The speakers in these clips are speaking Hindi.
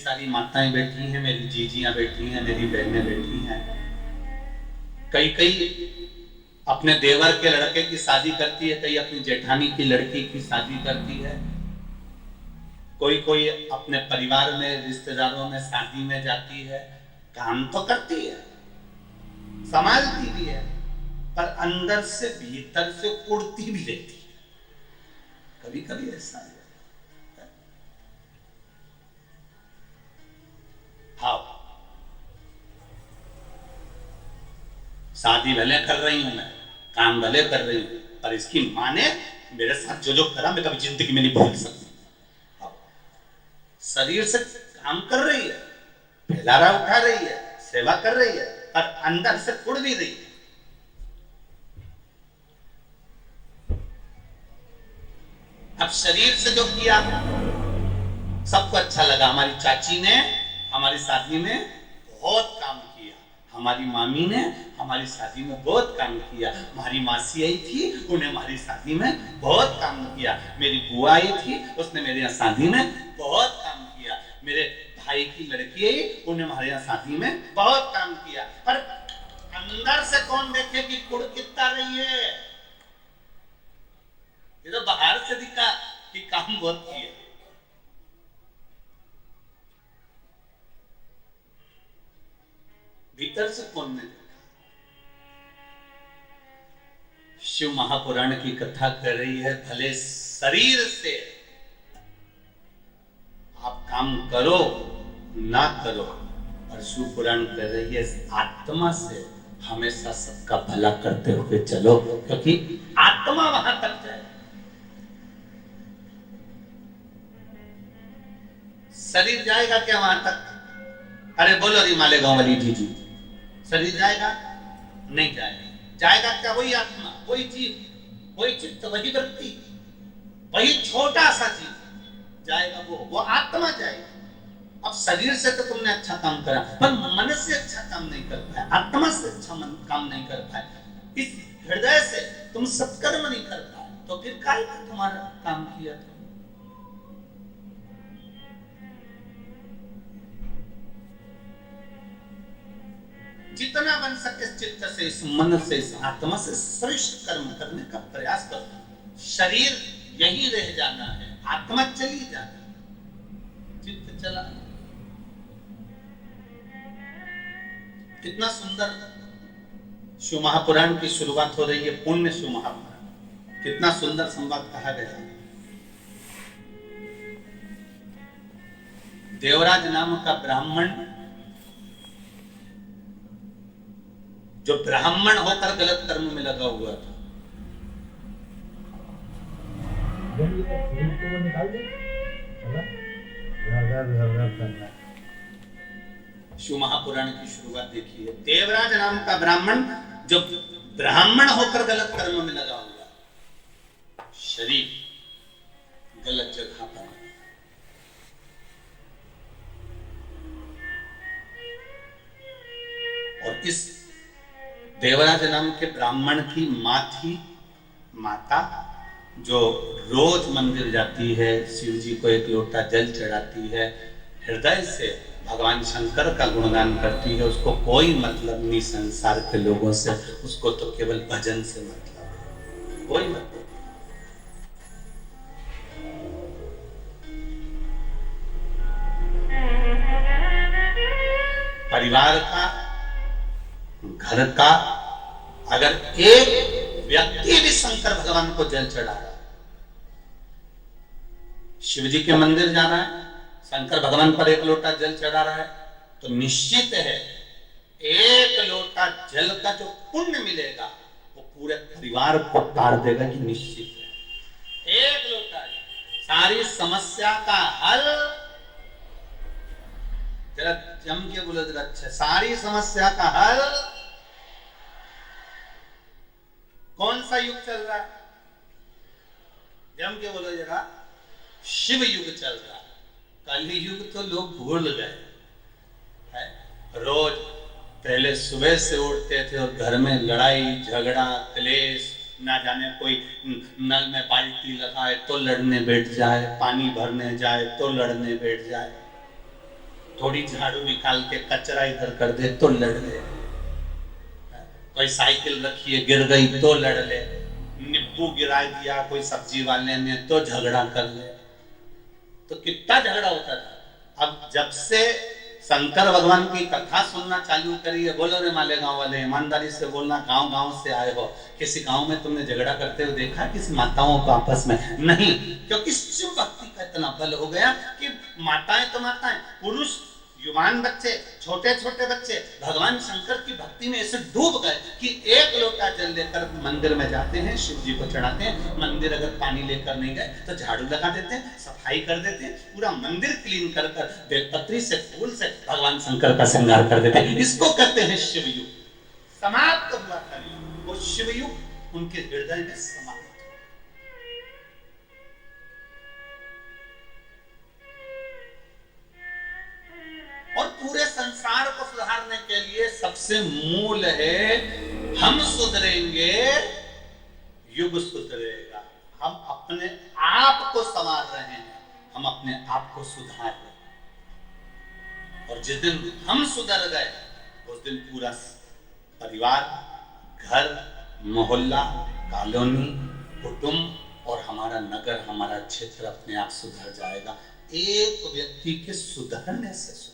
सारी माताएं बैठी हैं, मेरी जीजियां बैठी हैं, मेरी बहनें बैठी हैं। कई कई अपने देवर के लड़के की शादी करती है, कई अपनी जेठानी की लड़की की शादी करती है, कोई कोई अपने परिवार में रिश्तेदारों में शादी में जाती है। काम तो करती है, संभालती भी है, पर अंदर से भीतर से उड़ती भी रहती है। कभी कभी ऐसा है। हाँ, शादी भले कर रही हूं मैं, काम भले कर रही हूं, पर इसकी मां ने मेरे साथ जो जो करा मैं कभी जिंदगी में नहीं भूल सकती। शरीर से काम कर रही है, फैलारा उठा रही है, सेवा कर रही है, पर अंदर से उड़ भी रही है। अब शरीर से जो किया सबको अच्छा लगा। हमारी चाची ने हमारी शादी में बहुत काम किया, हमारी मामी ने हमारी शादी में बहुत काम किया, हमारी मासी आई थी उन्हें हमारी शादी में बहुत काम किया, मेरी बुआ आई थी उसने मेरे यहाँ शादी में बहुत काम किया, मेरे भाई की लड़की आई उन्हें हमारे यहाँ शादी में बहुत काम किया। पर अंदर से कौन देखे कि कुड़ कितना रही है? ये तो बाहर से दिखा कि काम बहुत किया। भीतर से कौन ने देखा? शिव महापुराण की कथा कर रही है, भले शरीर से आप काम करो ना करो, और शिव पुराण कर रही है आत्मा से हमेशा सबका भला करते हुए चलो, क्योंकि आत्मा वहां तक जाए। शरीर जाएगा क्या वहां तक? अरे बोलो री मालेगांव वाली जीजू, शरीर जाएगा? नहीं जाएगा। जाएगा क्या? वही आत्मा, वही जीव, वही चित्त, वही वृत्ति, वही छोटा सा जीव जाएगा, वो आत्मा जाएगी। अब शरीर से तो तुमने अच्छा काम करा, पर मन से अच्छा काम नहीं कर पाए, आत्मा से अच्छा काम नहीं कर पाए, इस हृदय से तुम सत्कर्म नहीं कर पाए, तो फिर काय का तुम्हारा काम किया था? जितना बन सके चित्त से, इस मन से, इस आत्मा से श्रेष्ठ कर्म करने का प्रयास करो। शरीर यही रह जाना है, आत्मा चली जाना, चित्त चला। कितना सुंदर शिव महापुराण की शुरुआत हो रही है, पुण्य शिव महापुराण। कितना सुंदर संवाद कहा गया। देवराज नाम का ब्राह्मण, जो ब्राह्मण होकर गलत कर्म में लगा हुआ था, शिव महापुराण की शुरुआत देखिए। देवराज नाम का ब्राह्मण जो ब्राह्मण होकर गलत कर्म में लगा हुआ, शरीर गलत जगह पर, और इस देवराज नाम के ब्राह्मण की मां थी, माता, जो रोज मंदिर जाती है, शिव जी को एक लोटा जल चढ़ाती है, हृदय से भगवान शंकर का गुणगान करती है। उसको कोई मतलब नहीं संसार के लोगों से, उसको तो केवल भजन से मतलब है, कोई मतलब। परिवार का, घर का, अगर एक व्यक्ति भी शंकर भगवान को जल चढ़ा रहा है, शिव जी के मंदिर जा रहा है, शंकर भगवान पर एक लोटा जल चढ़ा रहा है, तो निश्चित है एक लोटा जल का जो पुण्य मिलेगा वो पूरे परिवार को तार देगा, कि निश्चित है। एक लोटा सारी समस्या का हल, जरा जम के बोलो जरा अच्छा, सारी समस्या का हल। कौन सा युग चल रहा है? जम के बोलो जरा, शिव युग चल रहा है। कलि युग तो लोग भूल गए है। रोज पहले सुबह से उठते थे और घर में लड़ाई झगड़ा क्लेश, ना जाने कोई नल में बाल्टी लगाए तो लड़ने बैठ जाए, पानी भरने जाए तो लड़ने बैठ जाए। थोड़ी झाड़ू निकाल के कचरा इधर कर दे तो लड़ ले, कोई साइकिल रखी है गिर गई तो लड़ ले, नींबू गिरा दिया कोई सब्जी वाले ने तो झगड़ा कर ले। तो कितना झगड़ा होता था। अब जब से शंकर भगवान की कथा सुनना चालू करिए, बोलो रे मालेगांव वाले, ईमानदारी से बोलना, गांव गांव से आए हो, किसी गांव में तुमने झगड़ा करते हुए देखा किसी माताओं को आपस में? नहीं, क्योंकि शिव भक्ति का इतना बल हो गया कि माताएं तो माताएं, पुरुष, युवान बच्चे, छोटे छोटे बच्चे भगवान शंकर की भक्ति में ऐसे डूब गए कि एक लोटा जल लेकर मंदिर में जाते हैं, शिव जी को चढ़ाते हैं। मंदिर अगर पानी लेकर नहीं गए तो झाड़ू लगा देते हैं, सफाई कर देते हैं, पूरा मंदिर क्लीन कर कर बेलपत्री से, फूल से भगवान शंकर का श्रृंगार कर देते हैं। इसको कहते हैं शिवयुग। समाप्त हुआ कलयुग, वो शिवयुग उनके हृदय में समाप्त। और पूरे संसार को सुधारने के लिए सबसे मूल है, हम सुधरेंगे युग सुधरेगा। हम अपने आप को संवार रहे हैं, हम अपने आप को सुधार रहे हैं। और जिस दिन हम सुधर गए उस दिन पूरा परिवार, घर, मोहल्ला, कॉलोनी, कुटुंब और हमारा नगर, हमारा क्षेत्र अपने आप सुधर जाएगा। एक व्यक्ति के सुधरने से सुधर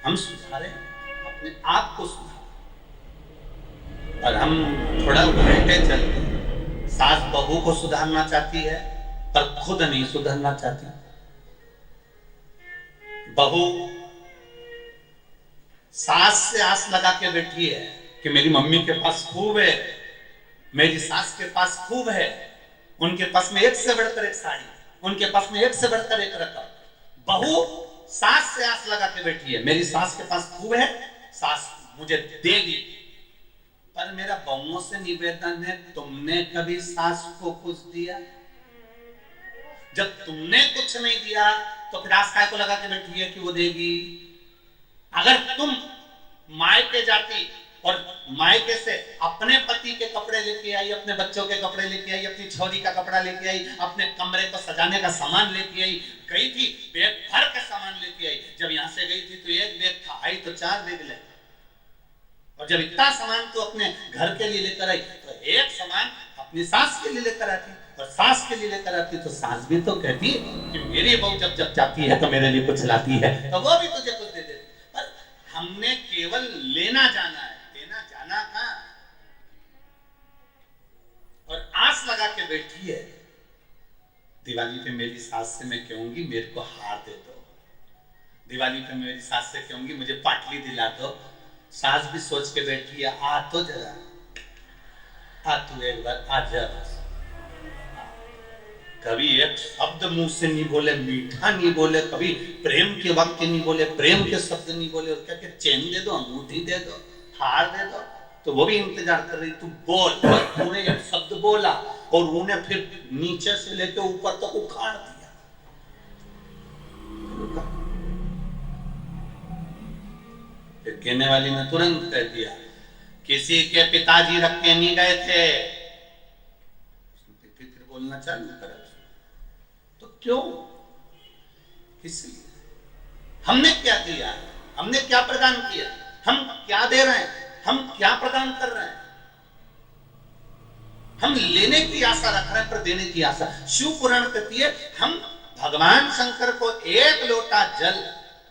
हम सुधारे, अपने आप को सुधारे। और हम थोड़ा उल्टे चलते हैं। सास बहू को सुधारना चाहती है पर खुद नहीं सुधरना चाहती। बहू सास से आस लगा के बैठी है कि मेरी मम्मी के पास खूब है, मेरी सास के पास खूब है, उनके पास में एक से बढ़कर एक साड़ी, उनके पास में एक से बढ़कर एक रकम। बहू सास से आस लगा के बैठी है, मेरी सास के पास खूब है, सास मुझे देगी। पर मेरा बहुओं से निवेदन है, तुमने कभी सास को कुछ दिया? जब तुमने कुछ नहीं दिया तो फिर आस काय को लगा के बैठी है कि वो देगी? अगर तुम मायके जाती और मायके से अपने पति के कपड़े लेके आई, अपने बच्चों के कपड़े लेके आई, अपनी छोरी का कपड़ा लेके आई, अपने कमरे को सजाने का सामान लेके आई, गई थी बैग भर के सामान लेके आई। जब यहां से गई थी तो एक बैग था, आई तो 4 बैग ले। और जब इतना सामान तो अपने घर के लिए लेकर आई तो एक सामान अपनी सास के लिए लेकर आती, और सास के लिए लेकर आती तो सास भी तो कहती कि मेरी बहू जब जब जाती है तो मेरे लिए कुछ लाती है, तो वो भी तुझे कुछ दे देती। पर हमने केवल लेना जाना है, देना जाना कहां? और आस लगा के बैठी है, दिवाली पे मेरी सास से मैं कहूंगी मेरे को हार दे दो, दिवाली पे मेरी सास से कहूंगी मुझे पाटली दिला दो। सास भी सोच के बैठी है, आ तो जरा, आ तू एक बार आ जा। कभी एक शब्द मुंह से नहीं बोले, मीठा नहीं बोले, कभी प्रेम के वाक्य नहीं बोले, प्रेम के शब्द नहीं बोले। और क्या चैन दे दो, अंगूठी दे दो, हार दे दो, तो वो भी इंतजार कर रही, तू बोल। तूने एक शब्द बोला और उन्हें फिर नीचे से लेके ऊपर तक उखाड़ दिया। फिर कहने वाली ने तुरंत कह दिया, किसी के पिताजी रख के नहीं गए थे। फिर बोलना चालू करा, तो क्यों, इसलिए हमने क्या दिया, हमने क्या प्रदान किया, हम क्या दे रहे हैं, हम क्या प्रदान कर रहे हैं? हम लेने की आशा रख रहे हैं पर देने की आशा। शिव पुराण कहती है, हम भगवान शंकर को एक लोटा जल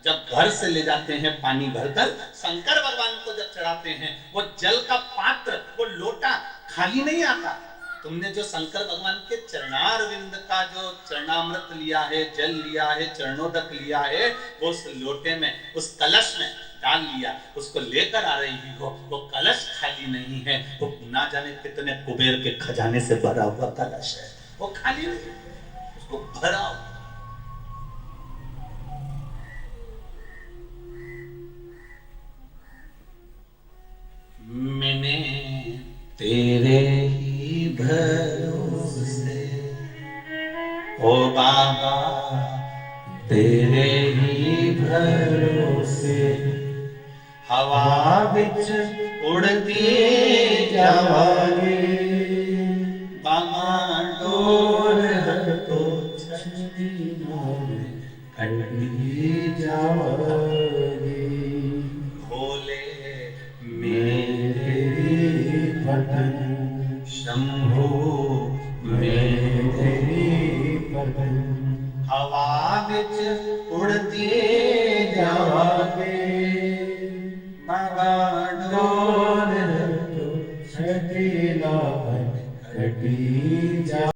जब घर से ले जाते हैं पानी भरकर, शंकर भगवान को जब चढ़ाते हैं, वो जल का पात्र, वो लोटा खाली नहीं आता। तुमने जो शंकर भगवान के चरणारविंद का जो चरणामृत लिया है, जल लिया है, चरणोदक लिया है, वो उस लोटे में, उस कलश में डाल लिया, उसको लेकर आ रही हो। वो कलश खाली नहीं है, वो ना जाने कितने कुबेर के खजाने से भरा हुआ कलश है, वो खाली नहीं, उसको भरा हुआ। मैंने तेरे ही भरोसे, ओ बाबा तेरे ही भरोसे, हवा बिच उड़ती जावे, बाबा डोर तो छड़ी कटी जाओगे। भोले मेरे भजन शंभो मेरे भजन। हवा बिच उड़ती जाओगे।